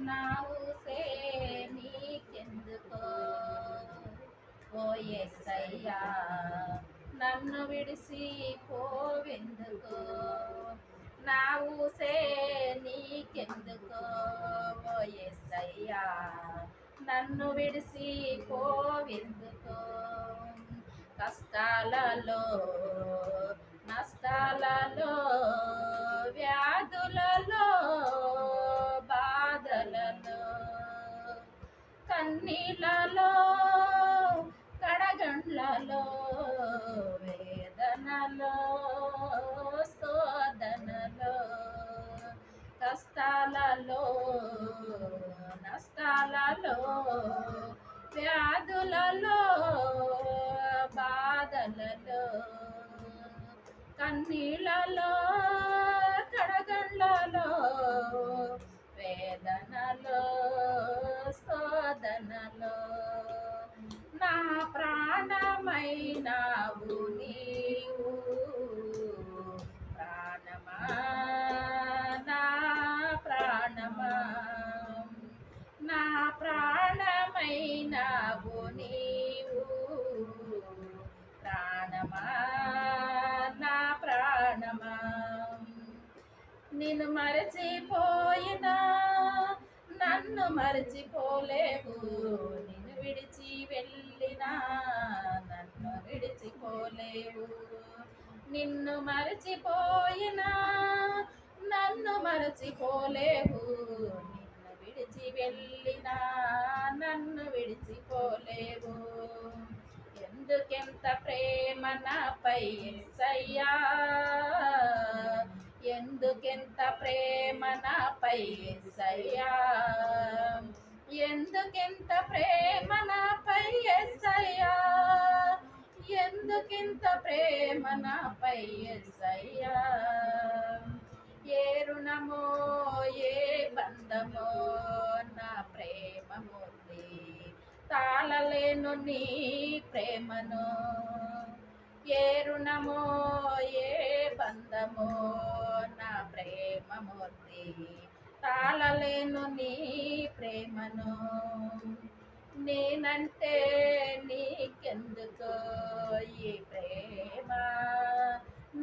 నా ఊసే నీకెందుకో ఓ యేసయ్యా నన్ను విడిసి పోవెందుకో నా ఊసే నీకెందుకో ఓ యేసయ్యా నన్ను విడిసి పోవెందుకో కష్టాలలో నష్టాలలో వ్యాధులలో బాధలలో కన్నీళ్ళలో కడగండ్లలో వేదనలో శోధనలో కష్టాలలో నష్టాలలో వ్యాధులలో బాధలలో కన్నీళ్ళలో కడగండ్లలో వేదనలో శోధనలో నా ప్రాణమైనావు నీవు ప్రాణమా నా ప్రాణమా నా ప్రాణమైనావు నీవు ప్రాణమా నా ప్రాణమా నిన్ను మరచిపోయినా నన్ను మరచిపోలేవు నిన్ను విడిచి వెళ్ళినా నన్ను విడిచిపోలేవు నిన్ను మరచిపోయినా నన్ను మరచిపోలేవు నిన్ను విడిచి వెళ్ళినా నన్ను విడిచిపోలేవు ఎందుకెంత ప్రేమ నాపై యేసయ్యా ఎందుకెంత ప్రేమ నాపై యేసయ్యా ఎందుకెంత ప్రేమ నాపై యేసయ్యా ఎందుకింత ప్రేమ నాపై యేసయ్యా ఏ రుణమో ఏ బంధమో నా ప్రేమ మూర్తి తాళలేను నీ ప్రేమను ఏ రుణమో ఏ బంధమో నా ప్రేమ మూర్తి తాళలేను నీ ప్రేమను నేనంటే నీకెందుకో ఈ ప్రేమ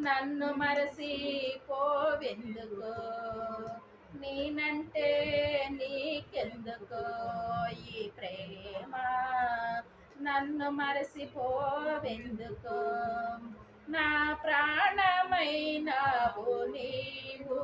నన్ను మరసి పోవెందుకో నేనంటే నీకెందుకో ఈ ప్రేమ నన్ను మరసిపోవెందుకో నా ప్రాణమైనావు నీవు